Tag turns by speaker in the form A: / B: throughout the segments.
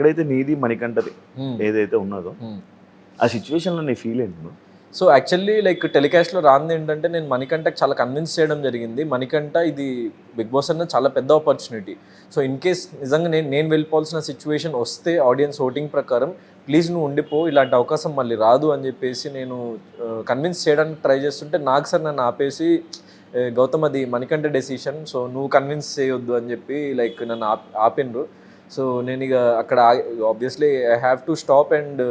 A: ఎక్కడైతే నీది మణికంఠది ఏదైతే ఉన్నదో ఆ సిచ్యువేషన్లో నీ ఫీల్ ఏంటి?
B: సో యాక్చువల్లీ లైక్ టెలికాస్ట్లో రాంది ఏంటంటే నేను మణికంఠకి చాలా కన్విన్స్ చేయడం జరిగింది. మణికంఠ ఇది బిగ్ బాస్ అన్నది చాలా పెద్ద ఆపర్చునిటీ. సో ఇన్ కేస్ నిజంగా నేను వెళ్ళిపోవాల్సిన సిచ్యువేషన్ వస్తే ఆడియన్స్ ఓటింగ్ ప్రకారం ప్లీజ్ నువ్వు ఉండిపో, ఇలాంటి అవకాశం మళ్ళీ రాదు అని చెప్పేసి నేను కన్విన్స్ చేయడానికి ట్రై చేస్తుంటే నాకు సార్ నన్ను ఆపేసి గౌతమ్ అది మణికంఠ డెసిషన్, సో నువ్వు కన్విన్స్ చేయొద్దు అని చెప్పి లైక్ నన్ను ఆపినరు. సో నేను ఇక అక్కడ obviously I have to stop and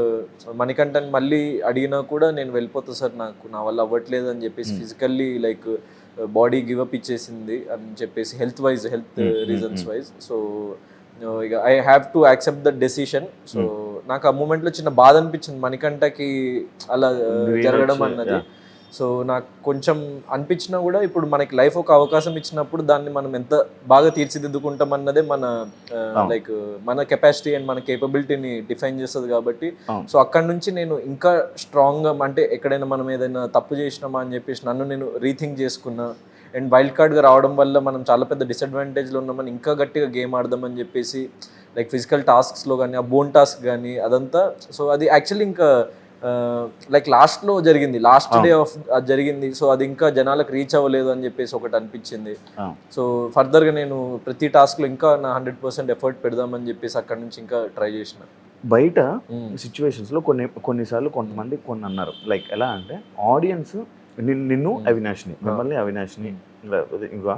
B: మణికంఠని మళ్ళీ అడిగినా కూడా నేను వెళ్ళిపోతా సార్, నా వల్ల అవ్వట్లేదు అని చెప్పేసి ఫిజికల్లీ లైక్ బాడీ గివప్ ఇచ్చేసింది అని చెప్పేసి హెల్త్ రీజన్స్ వైజ్. సో ఇక I have to accept the decision. So నాకు ఆ మూమెంట్లో చిన్న బాధ అనిపించింది మణికంఠకి అలా జరగడం అన్నది. సో నాకు కొంచెం అనిపించినా కూడా ఇప్పుడు మనకి లైఫ్ ఒక అవకాశం ఇచ్చినప్పుడు దాన్ని మనం ఎంత బాగా తీర్చిదిద్దుకుంటాం అన్నదే మన లైక్ మన కెపాసిటీ అండ్ మన కేపబిలిటీని డిఫైన్ చేస్తుంది కాబట్టి సో అక్కడ నుంచి నేను ఇంకా స్ట్రాంగ్గా అంటే ఎక్కడైనా మనం ఏదైనా తప్పు చేసినామా అని చెప్పేసి నన్ను నేను రీథింక్ చేసుకున్నా. అండ్ వైల్డ్ కార్డ్గా రావడం వల్ల మనం చాలా పెద్ద డిసడ్వాంటేజ్లో ఉన్నామని ఇంకా గట్టిగా గేమ్ ఆడదామని చెప్పేసి లైక్ ఫిజికల్ టాస్క్స్లో కానీ ఆ బోన్ టాస్క్ కానీ అదంతా. సో అది యాక్చువల్లీ ఇంకా లైక్ లాస్ట్లో జరిగింది, లాస్ట్ డే ఆఫ్ జరిగింది. సో అది ఇంకా జనాలకు రీచ్ అవ్వలేదు అని చెప్పేసి ఒకటి అనిపించింది. సో ఫర్దర్గా నేను ప్రతి టాస్క్లో ఇంకా నా 100% ఎఫర్ట్ పెడదామని చెప్పేసి అక్కడ నుంచి ఇంకా ట్రై చేసిన.
A: బయట సిచ్యువేషన్స్లో కొన్నిసార్లు కొంతమంది కొన్ని అన్నారు లైక్ ఎలా అంటే ఆడియన్స్ నిన్ను అవినాష్ని, మిమ్మల్ని అవినాష్ని ఇంకా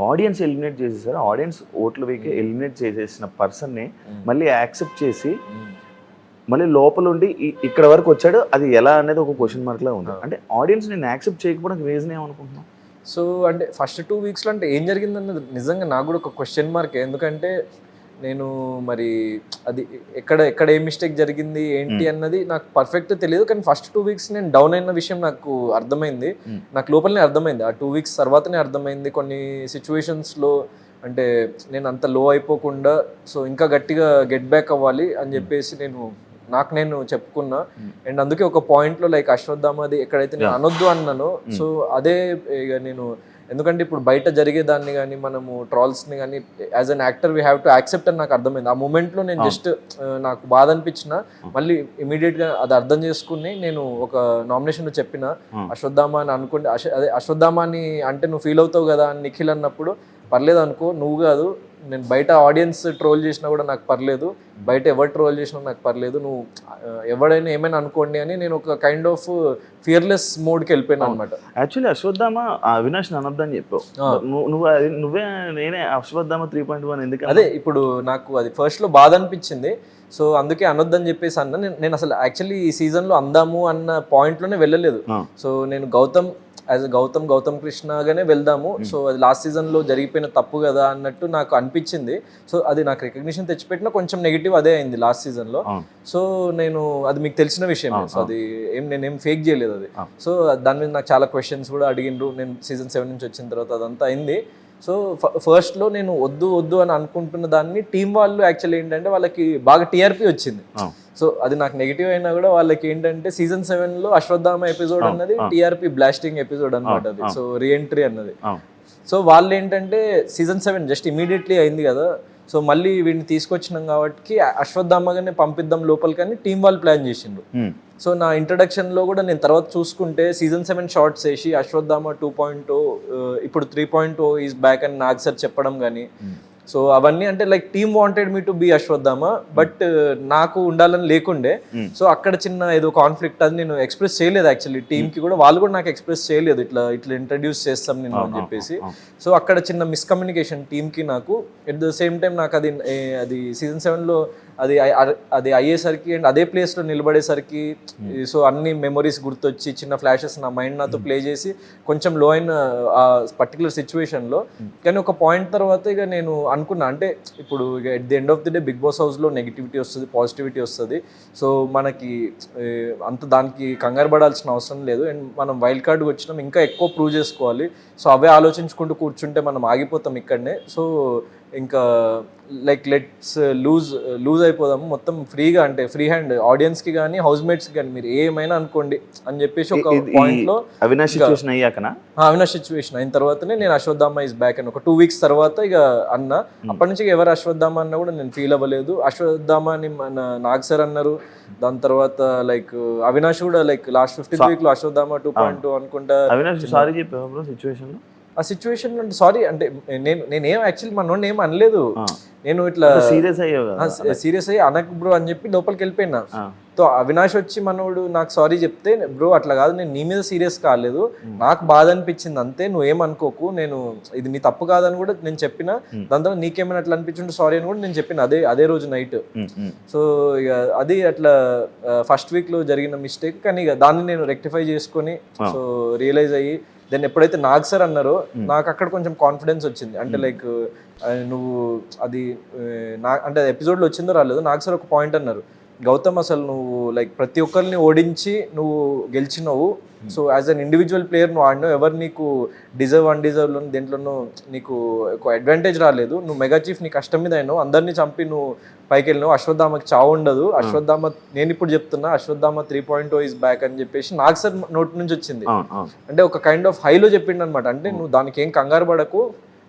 A: ఆడియన్స్ ఎలిమినేట్ చేసేసారు. ఆడియన్స్ ఓట్ల వేకే ఎలిమినేట్ చేసేసిన పర్సన్ని మళ్ళీ యాక్సెప్ట్ చేసి మళ్ళీ లోపల ఉండి ఇక్కడ వరకు వచ్చాడు, అది ఎలా అనేది ఒక క్వశ్చన్ మార్క్లా ఉంది. అంటే ఆడియన్స్ నేను యాక్సెప్ట్ చేయకపోవడానికి రీజన్ ఏమనుకుంటున్నాను?
B: సో అంటే ఫస్ట్ 2 వీక్స్లో అంటే ఏం జరిగిందన్నది నిజంగా నాకు కూడా ఒక క్వశ్చన్ మార్క్. ఎందుకంటే నేను మరి అది ఎక్కడ ఏ మిస్టేక్ జరిగింది ఏంటి అన్నది నాకు పర్ఫెక్ట్ తెలియదు. కానీ ఫస్ట్ 2 వీక్స్ నేను డౌన్ అయిన విషయం నాకు అర్థమైంది, నాకు లోపలనే అర్థమైంది. ఆ 2 వీక్స్ తర్వాతనే అర్థమైంది కొన్ని సిచ్యువేషన్స్లో అంటే నేను అంత లో అయిపోకుండా సో ఇంకా గట్టిగా గెట్ బ్యాక్ అవ్వాలి అని చెప్పేసి నేను చెప్పుకున్నా. అండ్ అందుకే ఒక పాయింట్లో లైక్ అశ్వత్థామది ఎక్కడైతే నేను అనొద్దు అన్నానో సో అదే ఇక నేను, ఎందుకంటే ఇప్పుడు బయట జరిగేదాన్ని కానీ మనము ట్రాల్స్ని కానీ as an actor we have to accept అని నాకు అర్థమైంది. ఆ మూమెంట్లో నేను జస్ట్ నాకు బాధ అనిపించిన మళ్ళీ ఇమీడియట్గా అది అర్థం చేసుకుని నేను ఒక నామినేషన్లో చెప్పిన అశ్వత్థామ అని అనుకుంటే అదే అశ్వత్థామ అని అంటే నువ్వు ఫీల్ అవుతావు కదా అని నిఖిల్ అన్నప్పుడు పర్లేదు అనుకో, నువ్వు కాదు నేను బయట ఆడియన్స్ ట్రోల్ చేసినా కూడా నాకు పర్లేదు, బయట ఎవరు ట్రోల్ చేసినా నాకు పర్లేదు, నువ్వు ఎవడైనా ఏమైనా అనుకోండి అని నేను ఒక కైండ్ ఆఫ్ ఫియర్లెస్ మోడ్కి వెళ్ళిపోయాను అనమాట.
A: యాక్చువల్లీ అశ్వత్థామ అవినాష్ అనొద్దని చెప్పావు, నువ్వే నేనే అశ్వత్థామ 3.1 ఎందుకు? అదే
B: ఇప్పుడు నాకు అది ఫస్ట్లో బాధ అనిపించింది. సో అందుకే అనొద్దని చెప్పేసి అన్న. నేను అసలు యాక్చువల్లీ ఈ సీజన్లో అందాము అన్న పాయింట్లోనే వెళ్ళలేదు. సో నేను గౌతమ్ కృష్ణగానే వెళ్దాము, సో అది లాస్ట్ సీజన్లో జరిగిపోయిన తప్పు కదా అన్నట్టు నాకు అనిపించింది. సో అది నాకు రికగ్నిషన్ తెచ్చిపెట్టిన కొంచెం నెగిటివ్ అదే అయింది లాస్ట్ సీజన్లో. సో అది మీకు తెలిసిన విషయం, సో అది నేనేం ఫేక్ చేయలేదు అది. సో దాని మీద నాకు చాలా క్వశ్చన్స్ కూడా అడిగిండ్రు నేను సీజన్ 7 నుంచి వచ్చిన తర్వాత, అదంతా అయింది. సో ఫస్ట్లో నేను వద్దు అని అనుకుంటున్న దాన్ని టీం వాళ్ళు యాక్చువల్లీ ఏంటంటే వాళ్ళకి బాగా టీఆర్పీ వచ్చింది. సో అది నాకు నెగిటివ్ అయినా కూడా వాళ్ళకి ఏంటంటే సీజన్ 7లో అశ్వత్థామ ఎపిసోడ్ అన్నది టీఆర్పీ బ్లాస్టింగ్ ఎపిసోడ్ అనమాట అది. సో రీఎంట్రీ అన్నది. సో వాళ్ళు ఏంటంటే సీజన్ 7 జస్ట్ ఇమీడియట్లీ అయింది కదా, సో మళ్ళీ వీడిని తీసుకొచ్చినాం కాబట్టి అశ్వత్థామగానే పంపిద్దాం లోపలికి అని టీం వాళ్ళు ప్లాన్ చేసిండ్రు. సో నా ఇంట్రడక్షన్లో కూడా నేను తర్వాత చూసుకుంటే సీజన్ 7 షార్ట్స్ వేసి అశ్వత్థామ 2.0 ఇప్పుడు 3.0 ఈజ్ బ్యాక్ అని నాకు సార్ చెప్పడం కానీ, సో అవన్నీ అంటే like team wanted me to be Ashwatthama but నాకు ఉండాలని లేకుండే. సో అక్కడ చిన్న ఏదో కాన్ఫ్లిక్ట్ అది నేను ఎక్స్ప్రెస్ చేయలేదు యాక్చువల్లీ టీమ్కి కూడా, వాళ్ళు కూడా నాకు ఎక్స్ప్రెస్ చేయలేదు ఇట్లా ఇంట్రడ్యూస్ చేస్తాం నేను అని చెప్పేసి. సో అక్కడ చిన్న మిస్కమ్యూనికేషన్ టీమ్కి నాకు. ఎట్ ద సేమ్ టైం నాకు అది సీజన్ 7లో అది అయ్యేసరికి అండ్ అదే ప్లేస్లో నిలబడేసరికి సో అన్ని మెమొరీస్ గుర్తొచ్చి చిన్న ఫ్లాషెస్ నా మైండ్ నాతో ప్లే చేసి కొంచెం లో అయిన ఆ పర్టికులర్ సిచ్యువేషన్లో. కానీ ఒక పాయింట్ తర్వాత ఇక నేను అనుకున్నా అంటే ఇప్పుడు ఇక at the end of the day big boss హౌస్లో నెగిటివిటీ వస్తుంది, పాజిటివిటీ వస్తుంది. సో మనకి అంత దానికి కంగారు పడాల్సిన అవసరం లేదు. అండ్ మనం వైల్డ్ కార్డ్కి వచ్చినాం, ఇంకా ఎక్కువ ప్రూవ్ చేసుకోవాలి. సో అవే ఆలోచించుకుంటూ కూర్చుంటే మనం ఆగిపోతాం ఇక్కడనే. సో ఇంకా లైక్ లెట్స్ లూజ్ అయిపోదాము మొత్తం ఫ్రీగా, అంటే ఫ్రీ హ్యాండ్ ఆడియన్స్కి కానీ హౌస్మేట్స్కి కానీ మీరు ఏమైనా అనుకోండి అని చెప్పేసి ఒక పాయింట్లో
A: అవినాష్ సిచ్యువేషన్ అయ్యాకనా
B: అవినాష్ సిచ్యువేషన్ అయిన తర్వాతనే నేను అశ్వత్థామ ఇస్ బ్యాక్ అని ఒక 2 weeks తర్వాత ఇక అన్న. అప్పటి నుంచి ఎవరు అశ్వత్థామ అన్న కూడా నేను ఫీల్ అవ్వలేదు. అశ్వత్థామ అని మన నాగ్ సార్ అన్నారు. దాని తర్వాత లైక్ అవినాష్ కూడా లైక్ లాస్ట్ 15th week లో అశ్వత్థామ 2.2 అనుకుంటా.
A: అవినాష్ సారీ చెప్పావు సిచ్యువేషన్
B: ఆ సిచ్యువేషన్ అంటే సారీ అంటే నేనేం యాక్చువల్లీ మనోడిని ఏం అనలేదు. నేను ఇట్లా
A: సీరియస్ అయ్యావు
B: సీరియస్ అయ్యి అనకు బ్రో అని చెప్పి లోపలికి వెళ్ళిపోయినా. సో అవినాష్ వచ్చి మనోడు నాకు సారీ చెప్తే బ్రో అట్లా కాదు, నేను నీ మీద సీరియస్ కాలేదు, నాకు బాధ అనిపించింది అంతే, నువ్వేమనుకోకు, నేను ఇది నీ తప్పు కాదని కూడా నేను చెప్పిన. దాని తర్వాత నీకేమైనా అట్లా అనిపించుంటే సారీ అని కూడా నేను చెప్పిన అదే రోజు నైట్. సో ఇక అది అట్లా ఫస్ట్ వీక్ లో జరిగిన మిస్టేక్, కానీ ఇక దాన్ని నేను రెక్టిఫై చేసుకొని సో రియలైజ్ అయ్యి దెన్ ఎప్పుడైతే నాగ్ సార్ అన్నారో నాకు అక్కడ కొంచెం కాన్ఫిడెన్స్ వచ్చింది. అంటే లైక్ నువ్వు అది అంటే ఎపిసోడ్లో వచ్చిందో రాలేదో నాగ్ సార్ ఒక పాయింట్ అన్నారు, గౌతమ్ అసలు నువ్వు లైక్ ప్రతి ఒక్కరిని ఓడించి నువ్వు గెలిచినావు, so as an individual player నువ్వు ఆడినావు, ఎవరు నీకు డిజర్వ్ అన్డిజర్వ్లో దేంట్లోనూ నీకు ఒక అడ్వాంటేజ్ రాలేదు, నువ్వు మెగా చీఫ్ నీ కష్టం మీద అయినావు, అందరినీ చంపి నువ్వు పైకి వెళ్ళినావు, అశ్వత్థామకి చావు ఉండదు, అశ్వత్థామ నేను ఇప్పుడు చెప్తున్నా అశ్వత్థామ 3.0 ఇస్ బ్యాక్ అని చెప్పేసి నాగ్ సార్ నోట్ నుంచి వచ్చింది. అంటే ఒక కైండ్ ఆఫ్ హైలో చెప్పిండు అనమాట. అంటే నువ్వు దానికి ఏం కంగారు పడకు,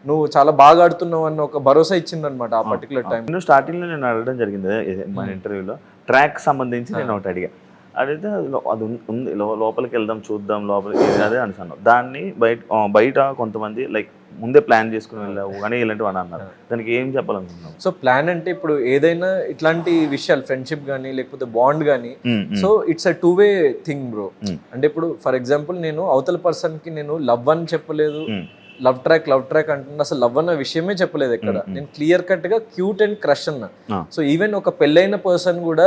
B: నువ్వు చాలా బాగా ఆడుతున్నావు అన్న ఒక భరోసా ఇచ్చింది అనమాట ఆ పర్టికులర్ టైం.
A: నేను స్టార్టింగ్ లో నేను అడగడం జరిగింది మన ఇంటర్వ్యూలో ట్రాక్ సంబంధించి నేను ఒకటి అడిగితే అది ఉంది లోపలికి వెళ్దాం చూద్దాం లోపలికి అదే అనుకున్నాను. దాన్ని బయట కొంతమంది లైక్ ముందే ప్లాన్ చేసుకుని వెళ్ళావు కానీ ఇలాంటివి అని అన్నారు, దానికి ఏం చెప్పాలనుకున్నావు?
B: సో ప్లాన్ అంటే ఇప్పుడు ఏదైనా ఇట్లాంటి విషయాలు ఫ్రెండ్షిప్ కానీ లేకపోతే బాండ్ కానీ so it's a 2-way thing bro. అంటే ఇప్పుడు ఫర్ ఎగ్జాంపుల్ నేను అవతల పర్సన్ కి నేను లవ్ అని చెప్పలేదు, లవ్ ట్రాక్ అంటున్నా, అసలు లవ్ అన్న విషయమే చెప్పలేదు ఎక్కడ. నేను క్లియర్ కట్ గా క్యూట్ అండ్ క్రష్ అన్నా. సో ఈవెన్ ఒక పెళ్ళైన పర్సన్ కూడా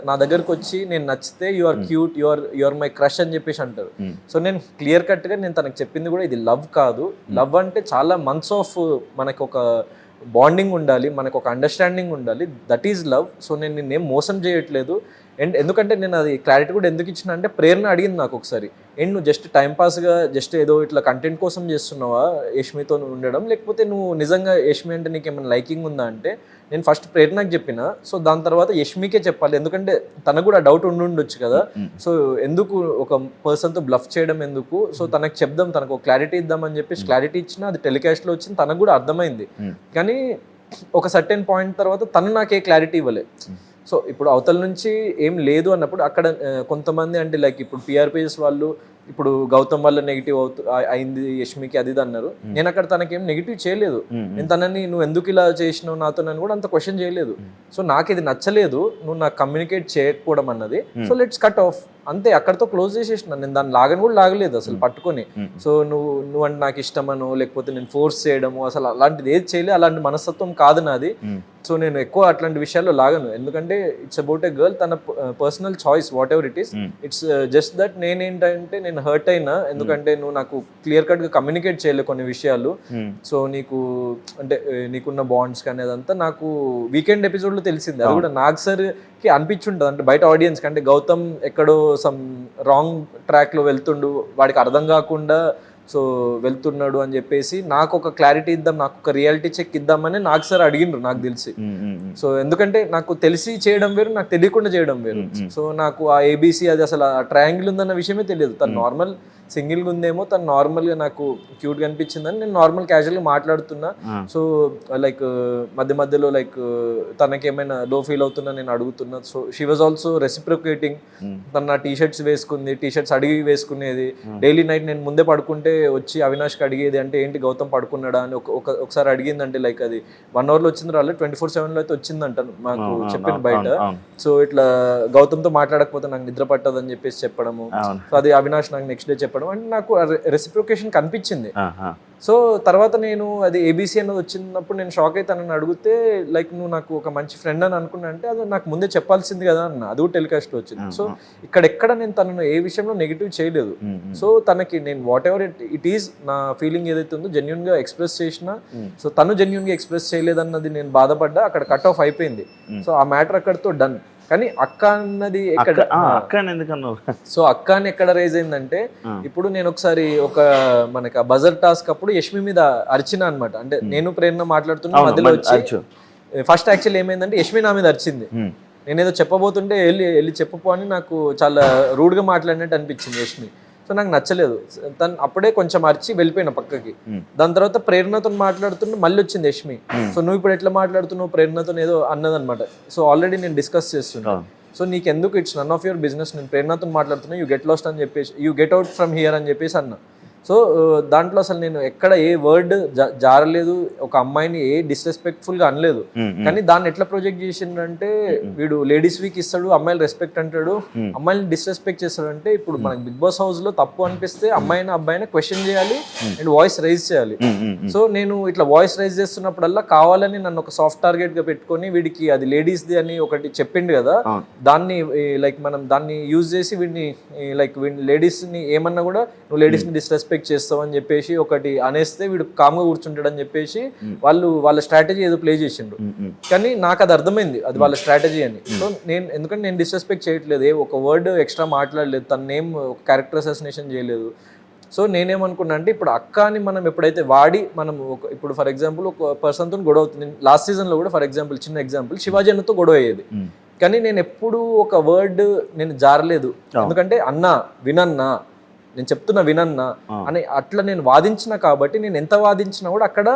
B: నా దగ్గరకు వచ్చి నేను నచ్చితే you are cute, you are my crush అని చెప్పేసి అంటారు. సో నేను క్లియర్ కట్ గా నేను తనకు చెప్పింది కూడా ఇది లవ్ కాదు, లవ్ అంటే చాలా మంత్స్ ఆఫ్ మనకు ఒక బాండింగ్ ఉండాలి, మనకు ఒక అండర్స్టాండింగ్ ఉండాలి, దట్ ఈజ్ లవ్. సో నేను నిన్నేం మోసం చేయట్లేదు. అండ్ ఎందుకంటే నేను అది క్లారిటీ కూడా ఎందుకు ఇచ్చిన అంటే ప్రేరణ అడిగింది నాకు ఒకసారి, అండ్ నువ్వు జస్ట్ టైంపాస్గా జస్ట్ ఏదో ఇట్లా కంటెంట్ కోసం చేస్తున్నావా యష్మితో ఉండడం, లేకపోతే నువ్వు నిజంగా యష్మి అంటే నీకు ఏమైనా లైకింగ్ ఉందా అంటే నేను ఫస్ట్ ప్రేరణకు చెప్పిన. సో దాని తర్వాత యష్మికే చెప్పాలి, ఎందుకంటే తనకు కూడా డౌట్ ఉండొచ్చు కదా. సో ఎందుకు ఒక పర్సన్తో బ్లఫ్ చేయడం ఎందుకు, సో తనకు చెప్దాం, తనకు ఒక క్లారిటీ ఇద్దామని చెప్పేసి క్లారిటీ ఇచ్చినా అది టెలికాస్ట్లో వచ్చింది, తనకు కూడా అర్థమైంది. కానీ ఒక సర్టెన్ పాయింట్ తర్వాత తను నాకే క్లారిటీ ఇవ్వలే. సో ఇప్పుడు అవతల నుంచి ఏం లేదు అన్నప్పుడు అక్కడ కొంతమంది అంటే లైక్ ఇప్పుడు పిఆర్పిఎస్ వాళ్ళు ఇప్పుడు గౌతమ్ వల్ల నెగిటివ్ అయింది యష్మికి అది అన్నారు. నేను అక్కడ తనకేం నెగిటివ్ చేయలేదు, నేను తనని నువ్వు ఎందుకు ఇలా చేసినావు నాతో అని కూడా అంత క్వశ్చన్ చేయలేదు. సో నాకు ఇది నచ్చలేదు, నువ్వు నాకు కమ్యూనికేట్ చేయకపోవడం అన్నది, సో లెట్స్ కట్ ఆఫ్ అంతే, అక్కడతో క్లోజ్ చేసేసిన. నేను దాన్ని లాగని కూడా లాగలేదు అసలు పట్టుకొని. సో నువ్వు అంటే నాకు ఇష్టమనో లేకపోతే నేను ఫోర్స్ చేయడము అసలు అలాంటిది ఏది చేయలేదు, అలాంటి మనస్తత్వం కాదు నాది. సో నేను ఎక్కువ అట్లాంటి విషయాల్లో లాగను, ఎందుకంటే ఇట్స్ అబౌట్ ఎ గర్ల్, తన personal choice what ever it is. It's just that నేనేంటంటే నేను హర్ట్ అయినా, ఎందుకంటే నువ్వు నాకు క్లియర్ కట్ గా కమ్యూనికేట్ చేయలేదు కొన్ని విషయాలు. సో నీకు అంటే నీకున్న బాండ్స్ కానీ అదంతా నాకు వీకెండ్ ఎపిసోడ్ లో తెలిసింది. అది కూడా నాగ్ సార్ కి అనిపించుంటది, అంటే బయట ఆడియన్స్ కంటే గౌతమ్ ఎక్కడో సమ్ రాంగ్ ట్రాక్ లో వెళ్తుండు, వాడికి అర్థం కాకుండా సో వెళ్తున్నాడు అని చెప్పేసి నాకు ఒక క్లారిటీ ఇద్దాం, నాకు ఒక రియాలిటీ చెక్ ఇద్దామని నాకు సార్ అడిగిండ్రు నాకు తెలిసి. సో ఎందుకంటే నాకు తెలిసి చేయడం వేరు, నాకు తెలియకుండా చేయడం వేరు. సో నాకు ఆ ఏబిసి అది అసలు ఆ ట్రయాంగిల్ ఉందన్న విషయమే తెలియదు. తను నార్మల్ సింగిల్గా ఉందేమో, తను నార్మల్గా నాకు క్యూట్గా అనిపించిందని నేను నార్మల్ క్యాజువల్గా మాట్లాడుతున్నా. సో లైక్ మధ్య మధ్యలో లైక్ తనకేమైనా లో ఫీల్ అవుతున్నా నేను అడుగుతున్నా. So she was also reciprocating. తను నా టీషర్ట్స్ వేసుకుంది, టీషర్ట్స్ అడిగి వేసుకునేది. డైలీ నైట్ నేను ముందే పడుకుంటే వచ్చి అవినాష్కి అడిగేది, అంటే ఏంటి గౌతమ్ పడుకున్నాడా అని ఒకసారి అడిగిందంటే లైక్ అది 1 hourలో వచ్చింది రాలే, 24/7 అయితే వచ్చిందంట మాకు చెప్పిన బయట. సో ఇట్లా గౌతమ్తో మాట్లాడకపోతే నాకు నిద్ర పట్టదు అని చెప్పేసి చెప్పడము. సో అది అవినాష్ నాకు నెక్స్ట్ డే చెప్పడం, అంటే నాకు రెసిప్రొకేషన్ కనిపించింది. సో తర్వాత నేను అది ఏబిసి అన్నది వచ్చినప్పుడు నేను షాక్ అయితే నన్ను అడిగితే లైక్ నువ్వు నాకు ఒక మంచి ఫ్రెండ్ అని అనుకున్నా అంటే అది నాకు ముందే చెప్పాల్సింది కదా అన్న, అది కూడా టెలికాస్ట్లో వచ్చింది. సో ఇక్కడెక్కడ నేను తనను ఏ విషయంలో నెగిటివ్ చేయలేదు. సో తనకి నేను వాట్ ఎవర్ ఇట్ ఈస్ నా ఫీలింగ్ ఏదైతే ఉందో జెన్యున్ గా ఎక్స్ప్రెస్ చేసిన. సో తను జెన్యున్ గా ఎక్స్ప్రెస్ చేయలేదన్నది నేను బాధపడ్డా, అక్కడ కట్ ఆఫ్ అయిపోయింది. సో ఆ మ్యాటర్ అక్కడితో డన్. కానీ అక్క అన్నది ఎక్కడ
A: అక్క అని ఎందుకన్నావు?
B: సో అక్క అని ఎక్కడ రైజ్ అయిందంటే ఇప్పుడు నేను ఒకసారి ఒక మనకి బజర్ టాస్క్ అప్పుడు యష్మి మీద అరిచిన అనమాట. అంటే నేను ప్రేరణ మాట్లాడుతున్నా మధ్యలో వచ్చి ఫస్ట్ యాక్చువల్ ఏమైందంటే యష్మి నా మీద అరిచింది. నేనేదో చెప్పబోతుంటే వెళ్ళి చెప్పపో అని నాకు చాలా రూడ్గా మాట్లాడినట్టు అనిపించింది యష్మి. సో నాకు నచ్చలేదు. తను అప్పుడే కొంచెం అరిచి వెళ్ళిపోయినా పక్కకి. దాని తర్వాత ప్రేరణతో మాట్లాడుతుంటే మళ్ళీ వచ్చింది యష్మి. సో నువ్వు ఇప్పుడు ఎట్లా మాట్లాడుతున్నావు ప్రేరణతో ఏదో అన్నదనమాట. సో ఆల్రెడీ నేను డిస్కస్ చేస్తున్నాను. సో నీకు ఎందుకు it's none of your business, నేను ప్రేరణతో మాట్లాడుతున్నా, యూ గెట్ లాస్ట్ అని చెప్పేసి, you get out from here అని చెప్పేసి అన్నా. సో దాంట్లో అసలు నేను ఎక్కడ ఏ వర్డ్ జారలేదు, ఒక అమ్మాయిని ఏ డిస్రెస్పెక్ట్ఫుల్గా అనలేదు. కానీ దాన్ని ఎట్లా ప్రొజెక్ట్ చేసిండంటే వీడు లేడీస్ వీక్ ఇస్తాడు, అమ్మాయిలు రెస్పెక్ట్ అంటాడు, అమ్మాయిని డిస్రెస్పెక్ట్ చేస్తాడు. అంటే ఇప్పుడు మనకి బిగ్ బాస్ హౌస్ లో తప్పు అనిపిస్తే అమ్మాయిని అబ్బాయిని క్వశ్చన్ చేయాలి అండ్ వాయిస్ రైజ్ చేయాలి. సో నేను ఇట్లా వాయిస్ రైజ్ చేస్తున్నప్పుడల్లా కావాలని నన్ను ఒక సాఫ్ట్ టార్గెట్ గా పెట్టుకొని వీడికి అది లేడీస్ది అని ఒకటి చెప్పిండు కదా, దాన్ని లైక్ మనం దాన్ని యూజ్ చేసి వీడిని లైక్ లేడీస్ ని ఏమన్నా కూడా నువ్వు లేడీస్ ని డిస్రెస్పెక్ట్ చేస్తావు అని చెప్పేసి ఒకటి అనేస్తే వీడు కామ్గా కూర్చుంటాడు అని చెప్పేసి వాళ్ళ స్ట్రాటజీ ఏదో ప్లే చేసిండు. కానీ నాకు అది అర్థమైంది అది వాళ్ళ స్ట్రాటజీ అని. సో ఎందుకంటే నేను డిస్రెస్పెక్ట్ చేయట్లేదు, ఒక వర్డ్ ఎక్స్ట్రా మాట్లాడలేదు, తన నేమ్ ఒక క్యారెక్టర్ అసాసినేషన్ చేయలేదు. సో నేనేమనుకున్నా అంటే ఇప్పుడు అక్క అని మనం ఎప్పుడైతే వాడి మనం ఇప్పుడు ఫర్ ఎగ్జాంపుల్ ఒక పర్సన్తో గొడవ అవుతుంది. లాస్ట్ సీజన్లో కూడా ఫర్ ఎగ్జాంపుల్ చిన్న ఎగ్జాంపుల్ శివాజీ అన్నతో గొడవ అయ్యేది. కానీ నేను ఎప్పుడు ఒక వర్డ్ నేను జారలేదు. ఎందుకంటే అన్నా వినన్నా, నేను చెప్తున్నా వినన్నా అని అట్లా నేను వాదించిన కాబట్టి నేను ఎంత వాదించినా కూడా అక్కడ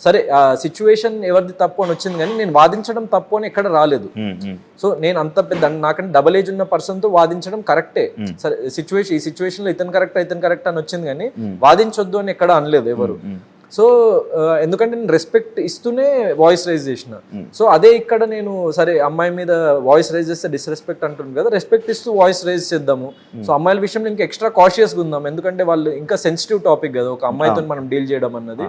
B: సరే సిచ్యువేషన్ ఎవరిది తప్పు అని వచ్చింది, కానీ నేను వాదించడం తప్పు అని ఎక్కడ రాలేదు. సో నేను అంత పెద్ద నాకంటే డబల్ ఏజ్ ఉన్న పర్సన్ తో వాదించడం కరెక్టే. సరే ఈ సిచ్యువేషన్ లో ఇతను కరెక్ట్ అని వచ్చింది, కానీ వాదించొద్దు అని ఎక్కడ అనలేదు ఎవరు. సో ఎందుకంటే నేను రెస్పెక్ట్ ఇస్తూనే వాయిస్ రైజ్ చేసిన. సో అదే ఇక్కడ నేను సరే అమ్మాయి మీద వాయిస్ రైజ్ చేస్తే డిస్రెస్పెక్ట్ అంటుంది కదా, రెస్పెక్ట్ ఇస్తూ వాయిస్ రైజ్ చేద్దాము. సో అమ్మాయిల విషయంలో ఇంకా ఎక్స్ట్రా కాషియస్గా ఉందాం, ఎందుకంటే వాళ్ళు ఇంకా సెన్సిటివ్ టాపిక్ కదా ఒక అమ్మాయితో మనం డీల్ చేయడం అన్నది.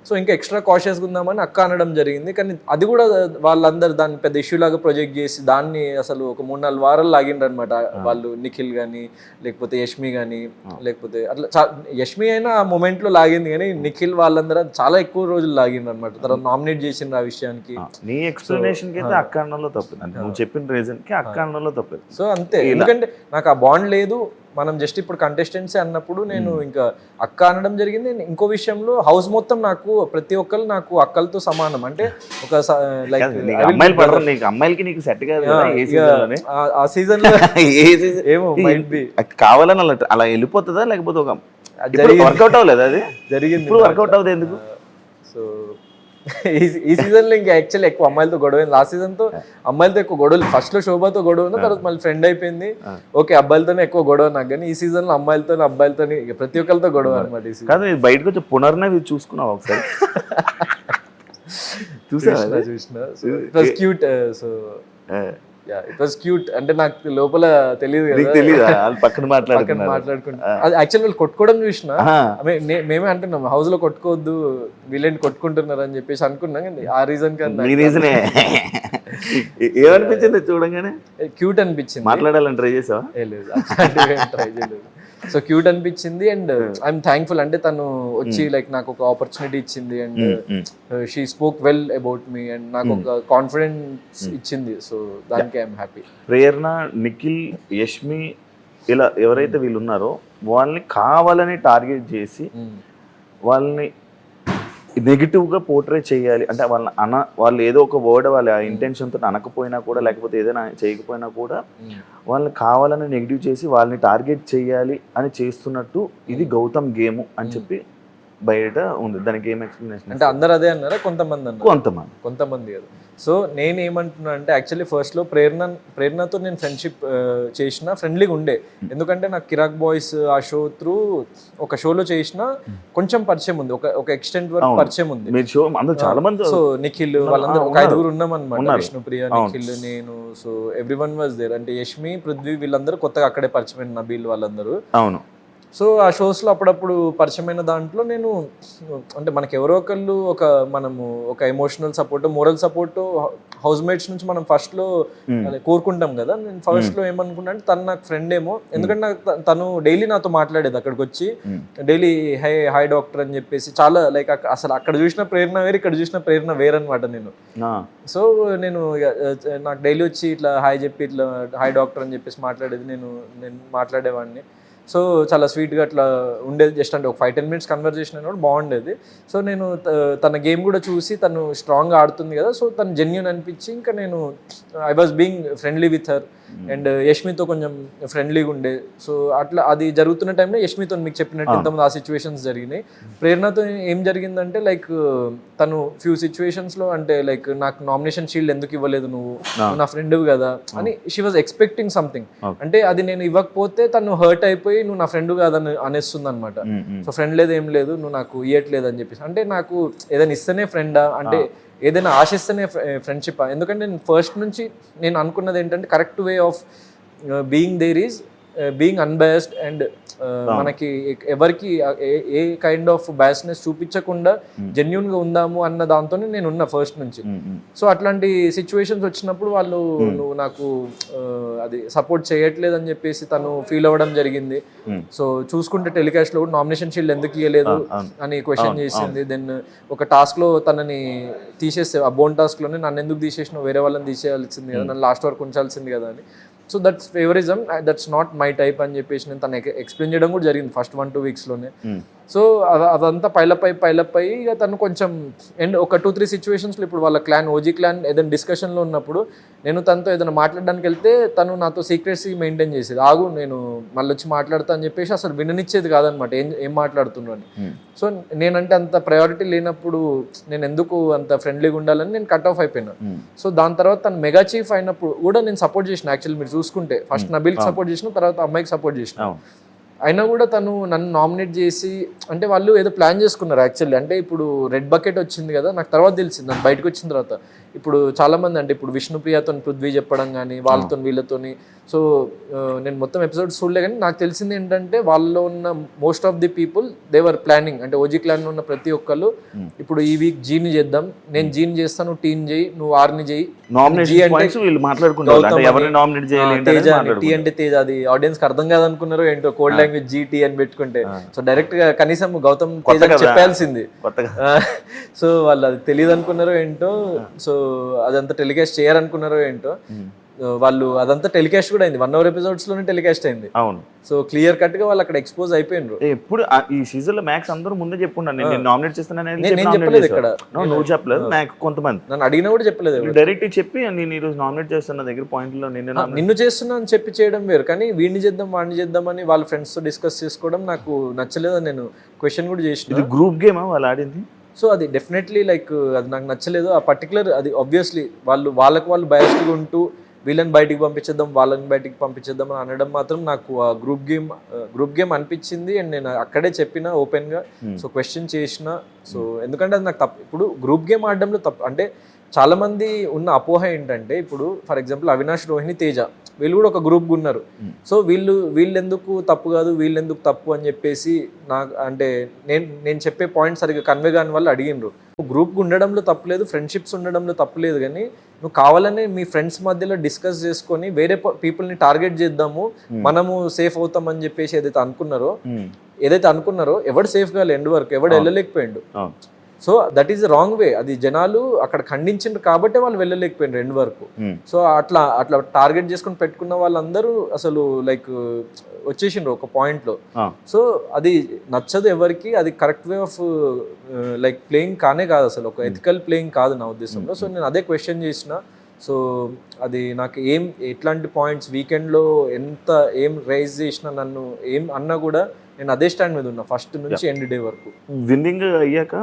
B: సో ఇంకా ఎక్స్ట్రా కాషియస్గా ఉందామని అక్క అనడం జరిగింది. కానీ అది కూడా వాళ్ళందరూ దాన్ని పెద్ద ఇష్యూ లాగా ప్రొజెక్ట్ చేసి దాన్ని అసలు ఒక 3-4 వారాలు లాగిండ్రు అనమాట వాళ్ళు. నిఖిల్ కానీ లేకపోతే యష్మి కానీ లేకపోతే అట్లా యష్మి అయినా ఆ మూమెంట్లో లాగింది, కానీ నిఖిల్ వాళ్ళందరూ చాలా ఎక్కువ రోజులు లాగిండ్రు అనమాట. తర్వాత నామినేట్ చేసిండ్రు ఆ విషయానికి.
A: నీ ఎక్స్ప్లెనేషన్ కి అయితే అక్క అనడంలో తప్పు, నువ్వు చెప్పిన రీజన్ కి అక్క అనడంలో తప్పు.
B: సో అంతే, ఎందుకంటే నాకు ఆ బాండ్ లేదు. మనం జస్ట్ ఇప్పుడు కంటెస్టెంట్స్ అన్నప్పుడు నేను ఇంకా అక్క అనడం జరిగింది. ఇంకో విషయంలో హౌస్ మొత్తం నాకు ప్రతి ఒక్కరు నాకు అక్కలతో సమానం. అంటే ఒక లైక్
A: అమ్మాయిలకి నీకు సెట్ కాదు
B: ఆ సీజన్ లో ఏమో మైట్ బి
A: కావాలని అలా వెళ్ళిపోతుందా, లేకపోతే ఒక వర్కౌట్ అవ్వలేదు, అది జరిగింది వర్కౌట్ అవ్వదు ఎందుకు?
B: సో ఈ సీజన్ లో ఇంకా యాక్చువల్లీ ఎక్కువ అమ్మాయిలతో గొడవ. లాస్ట్ సీజన్ తో అమ్మాయిలతో ఎక్కువ గొడవలు, ఫస్ట్ లో శోభతో గొడవ, తర్వాత మళ్ళీ ఫ్రెండ్ అయిపోయింది. ఓకే అబ్బాయిలతోనే ఎక్కువ గొడవ నాకు, కానీ ఈ సీజన్ లో అబ్బాయిలతో ప్రతి ఒక్కరితో గొడవ అనమాట. ఈ సీజన్
A: బయటకు వచ్చి పునర్నవి చూసుకున్నావు ఒకసారి?
B: చూసిన cute. So it was cute. అంటే నాకు లోపల తెలియదు
A: పక్కన
B: మాట్లాడుకుంటా. అది యాక్చువల్ వాళ్ళు కొట్టుకోవడం చూసిన, మేమే అంటున్నాం హౌస్ లో కొట్టుకోవద్దు వీళ్ళేంటి కొట్టుకుంటున్నారు అని చెప్పేసి అనుకున్నాం. కానీ ఆ రీజన్
A: రీజనే ఏమనిపించింది చూడంగానే?
B: క్యూట్ అనిపించింది.
A: మాట్లాడాలని ట్రై చేసావా?
B: లేదు ట్రై చేయలేదు. సో క్యూట్ అనిపించింది అండ్ ఐఎమ్ థ్యాంక్ఫుల్. అంటే తను వచ్చి లైక్ నాకు ఒక ఆపర్చునిటీ ఇచ్చింది and she spoke well about me and నాకు ఒక కాన్ఫిడెన్స్ ఇచ్చింది. సో దానికి ఐఎమ్ హ్యాపీ.
A: ప్రేరణ, నిఖిల్, యష్మి ఇలా ఎవరైతే వీళ్ళు ఉన్నారో వాళ్ళని కావాలని టార్గెట్ చేసి వాళ్ళని నెగిటివ్గా పోర్ట్రే చేయాలి అంటే వాళ్ళు ఏదో ఒక వర్డ్ వాళ్ళ ఇంటెన్షన్తో అనకపోయినా కూడా, లేకపోతే ఏదైనా చేయకపోయినా కూడా వాళ్ళని కావాలని నెగిటివ్ చేసి వాళ్ళని టార్గెట్ చేయాలి అని చేస్తున్నట్టు ఇది గౌతమ్ గేమ్ అని చెప్పి బయట ఉంది. దానికి ఏం ఎక్స్ప్లెనేషన్?
B: అంటే అందరు అదే అన్నారా? కొంతమంది అన్నారు. కొంతమంది కదా. సో నేను ఏమంటున్నా అంటే యాక్చువల్లీ ఫస్ట్లో ప్రేరణతో నేను ఫ్రెండ్షిప్ చేసిన, ఫ్రెండ్లీగా ఉండే. ఎందుకంటే నాకు కిరాక్ బాయ్స్ ఆ షో త్రూ ఒక షోలో చేసిన కొంచెం పరిచయం ఉంది, ఒక ఎక్స్టెంట్ వరకు పరిచయం ఉంది. సో నిఖిల్ వాళ్ళందరూ ఒక 5 ఉన్నాం అనమాట, విష్ణుప్రియ, నిఖిల్, నేను. So everyone was there. అంటే యష్మి, పృథ్వీ వీళ్ళందరూ కొత్తగా అక్కడే పరిచయం, నబీల్ వాళ్ళందరూ.
A: అవును.
B: సో ఆ షోస్లో అప్పుడప్పుడు పరిచయమైన దాంట్లో నేను అంటే మనకి ఎవరో ఒకళ్ళు మనము ఒక emotional support moral support house mates నుంచి మనం ఫస్ట్లో కోరుకుంటాం కదా. నేను ఫస్ట్లో ఏమనుకున్నా అంటే తను నాకు ఫ్రెండ్ ఏమో, ఎందుకంటే నాకు తను డైలీ నాతో మాట్లాడేది అక్కడికి వచ్చి, డైలీ హాయ్ డాక్టర్ అని చెప్పేసి చాలా లైక్ అసలు అక్కడ చూసిన ప్రేరణ వేరు, ఇక్కడ చూసిన ప్రేరణ వేరనమాట నేను. సో నేను నాకు డైలీ వచ్చి ఇట్లా హాయ్ చెప్పి ఇట్లా హాయ్ డాక్టర్ అని చెప్పేసి మాట్లాడేది, నేను మాట్లాడేవాడిని. సో చాలా స్వీట్గా అట్లా ఉండేది, జస్ట్ అంటే ఒక 5-10 minutes కన్వర్జేషన్ అయినా కూడా బాగుండేది. సో నేను తన గేమ్ కూడా చూసి తను స్ట్రాంగ్గా ఆడుతుంది కదా, సో తను జెన్యూన్ అనిపించి ఇంకా నేను I was being friendly with her. And యష్మితో కొంచెం ఫ్రెండ్లీగా ఉండే. సో అట్లా అది జరుగుతున్న టైంలో యష్మితో మీకు చెప్పినట్టు ఇంతమంది ఆ సిచ్యువేషన్స్ జరిగినాయి. ప్రేరణతో ఏం జరిగిందంటే లైక్ తను ఫ్యూ సిచ్యువేషన్స్లో అంటే లైక్ నాకు నామినేషన్ షీల్డ్ ఎందుకు ఇవ్వలేదు నువ్వు నా ఫ్రెండ్ కదా అని షీ వాజ్ ఎక్స్పెక్టింగ్ సంథింగ్. అంటే అది నేను ఇవ్వకపోతే తను హర్ట్ అయిపోయి నువ్వు నా ఫ్రెండ్ కాదని అనేస్తుంది అనమాట. సో ఫ్రెండ్ లేదు ఏం లేదు, నువ్వు నాకు ఇవ్వట్లేదు అని చెప్పేసి. అంటే నాకు ఏదైనా ఇస్తేనే ఫ్రెండా, అంటే ఏదైనా ఆశిస్తేనే ఫ్రెండ్షిప్. ఎందుకంటే నేను ఫస్ట్ నుంచి నేను అనుకున్నది ఏంటంటే correct way of being there is being unbiased and మనకి ఎవరికి ఏ కైండ్ ఆఫ్ బయాస్నెస్ చూపించకుండా జెన్యున్గా ఉందాము అన్న దాంతోనే నేను ఉన్నా ఫస్ట్ నుంచి. సో అట్లాంటి సిచ్యువేషన్స్ వచ్చినప్పుడు వాళ్ళు నువ్వు నాకు అది సపోర్ట్ చేయట్లేదు అని చెప్పేసి తను ఫీల్ అవ్వడం జరిగింది. సో చూసుకుంటే టెలికాస్ట్లో కూడా నామినేషన్ షీల్డ్ ఎందుకు ఇవ్వలేదు అని క్వశ్చన్ చేసింది. దెన్ ఒక టాస్క్లో తనని తీసేస్తే, ఆ బోన్ టాస్క్లోనే నన్ను ఎందుకు తీసేసినావు, వేరే వాళ్ళని తీసేయాల్సింది కదా, నన్ను లాస్ట్ వరకు ఉంచాల్సింది కదా అని. So that's favouritism, that's not my type అని చెప్పేసి నేను తను ఎక్స్ప్లెయిన్ చేయడం కూడా జరిగింది ఫస్ట్ 1-2 weeksలోనే. సో అదంతా పైలప్ అయి ఇక తను కొంచెం అండ్ ఒక 2-3 సిచ్యువేషన్స్లో ఇప్పుడు వాళ్ళ క్లాన్ ఓజీ క్లాన్ ఏదైనా డిస్కషన్లో ఉన్నప్పుడు నేను తనతో ఏదైనా మాట్లాడడానికి వెళ్తే తను నాతో సీక్రెట్సీ మెయింటైన్ చేసేది. ఆగు నేను మళ్ళీ వచ్చి మాట్లాడతా అని చెప్పేసి అసలు విననిచ్చేది కాదనమాట ఏం మాట్లాడుతున్నాను అని. సో నేనంటే అంత ప్రయారిటీ లేనప్పుడు నేను ఎందుకు అంత ఫ్రెండ్లీగా ఉండాలని నేను కట్ ఆఫ్ అయిపోయినా. సో దాని తర్వాత తను మెగా చీఫ్ అయినప్పుడు కూడా నేను సపోర్ట్ చేసిన. యాక్చువల్లీ మీరు చూసుకుంటే ఫస్ట్ నబీల్కి సపోర్ట్ చేసిన, తర్వాత అమ్మాయికి సపోర్ట్ చేసిన. అయినా కూడా తను నన్ను నామినేట్ చేసి, అంటే వాళ్ళు ఏదో ప్లాన్ చేసుకున్నారు యాక్చువల్లీ. అంటే ఇప్పుడు రెడ్ బకెట్ వచ్చింది కదా, నాకు తర్వాత తెలిసింది, నాకు బయటకు వచ్చిన తర్వాత. ఇప్పుడు చాలామంది అంటే ఇప్పుడు విష్ణుప్రియతో పృథ్వీ చెప్పడం కానీ వాళ్ళతో వీళ్ళతోని. సో నేను మొత్తం ఎపిసోడ్స్ చూడలే, కానీ నాకు తెలిసింది ఏంటంటే వాళ్ళలో ఉన్న most of the people their planning. అంటే ఓజీ క్లాన్లో ఉన్న ప్రతి ఒక్కళ్ళు ఇప్పుడు ఈ వీక్ జీని చేద్దాం, నేను జీని చేస్తాను, నువ్వు టీని చేయి, నువ్వు ఆర్ని చేయి, టీ అంటే తేజ. అది ఆడియన్స్ కి అర్థం కాదనుకున్నారు ఏంటో, కోడ్ లాంగ్వేజ్ జీటీ అని పెట్టుకుంటే. సో డైరెక్ట్ గా కనీసం గౌతమ్ తేజ చెప్పాల్సింది. సో వాళ్ళు అది తెలియదు అనుకున్నారో ఏంటో, సో అదంతా టెలికాస్ట్ చేయాలనుకున్నారో ఏంటో. వాళ్ళు అదంతా టెలికాస్ట్ కూడా అయింది, 1 hour episodes లోనే టెలికాస్ట్ అయింది.
A: అవును.
B: సో క్లియర్ కట్ గా వాళ్ళు అక్కడ ఎక్స్పోజ్ అయిపోయినారు.
A: ఎప్పుడు ఈ సీజన్ లో మ్యాక్స్ అందరూ ముందే చెప్పుకున్నాను నేను నామినేట్ చేస్తానని.
B: నేను చెప్పలేదు ఇక్కడ,
A: నువ్వు చెప్పలేదు, మ్యాక్స్ కొంతమంది
B: నన్ను అడిగినా కూడా చెప్పలేదు.
A: డైరెక్ట్ చెప్పి నేను ఈ రోజు నామినేట్ చేస్తున్న దగ్గర పాయింట్ లో
B: నిన్ను చేస్తున్నా అని చెప్పి చేయడం వేరు, కానీ వీడిని చేద్దాం వాడిని చేద్దామని వాళ్ళ ఫ్రెండ్స్ తో డిస్కస్ చేసుకోవడం నాకు నచ్చలేదు. నేను క్వశ్చన్ కూడా చేసిన.
A: గ్రూప్ గేమా వాళ్ళు ఆడింది?
B: సో అది డెఫినెట్లీ లైక్ అది నాకు నచ్చలేదు. ఆ పర్టికులర్ అది ఆబ్వియస్లీ వాళ్ళు బయాస్డ్గా ఉంటూ వీళ్ళని బయటికి పంపించేద్దాం వాళ్ళని బయటికి పంపించేద్దాం అని అనడం మాత్రం నాకు ఆ గ్రూప్ గేమ్ అనిపించింది. అండ్ నేను అక్కడే చెప్పిన ఓపెన్గా, సో క్వశ్చన్ చేసిన. సో ఎందుకంటే అది నాకు తప్పు. ఇప్పుడు గ్రూప్ గేమ్ ఆడడంలో తప్పు అంటే చాలామంది ఉన్న అపోహ ఏంటంటే, ఇప్పుడు ఫర్ ఎగ్జాంపుల్ అవినాష్, రోహిణి, తేజ వీళ్ళు కూడా ఒక గ్రూప్గా ఉన్నారు. సో వీళ్ళెందుకు తప్పు కాదు, వీళ్ళెందుకు తప్పు అని చెప్పేసి నాకు అంటే నేను చెప్పే పాయింట్ సరిగ్గా కన్వే కాని వాళ్ళు అడిగినరు. గ్రూప్గా ఉండడంలో తప్పులేదు, ఫ్రెండ్షిప్స్ ఉండడంలో తప్పులేదు, కానీ నువ్వు కావాలనే మీ ఫ్రెండ్స్ మధ్యలో డిస్కస్ చేసుకొని వేరే పీపుల్ని టార్గెట్ చేద్దాము, మనము సేఫ్ అవుతాం అని చెప్పేసి ఏదైతే అనుకున్నారో ఎవడు సేఫ్ కాలే ఎండ్ వరకు, ఎవడు వెళ్ళలేకపోయిండు. So that is wrong way. అది జనాలు అక్కడ ఖండించారు కాబట్టి వాళ్ళు వెళ్ళలేకపోయినారు ఎండ్ వరకు. సో అట్లా టార్గెట్ చేసుకుని పెట్టుకున్న వాళ్ళందరూ అసలు లైక్ వచ్చేసిండ్రు ఒక పాయింట్లో. సో అది నచ్చదు ఎవరికి, అది correct way of like playing కానే కాదు, అసలు ఒక ఎథికల్ ప్లేయింగ్ కాదు నా ఉద్దేశంలో. సో నేను అదే క్వశ్చన్ చేసిన. సో అది నాకు ఎట్లాంటి పాయింట్స్ వీకెండ్లో ఏం రైజ్ చేసినా, నన్ను ఏం అన్నా కూడా నేను అదే స్టాండ్ మీద ఉన్నా ఫస్ట్ నుంచి ఎండ్ డే వరకు.
A: విన్నింగ్ అయ్యాక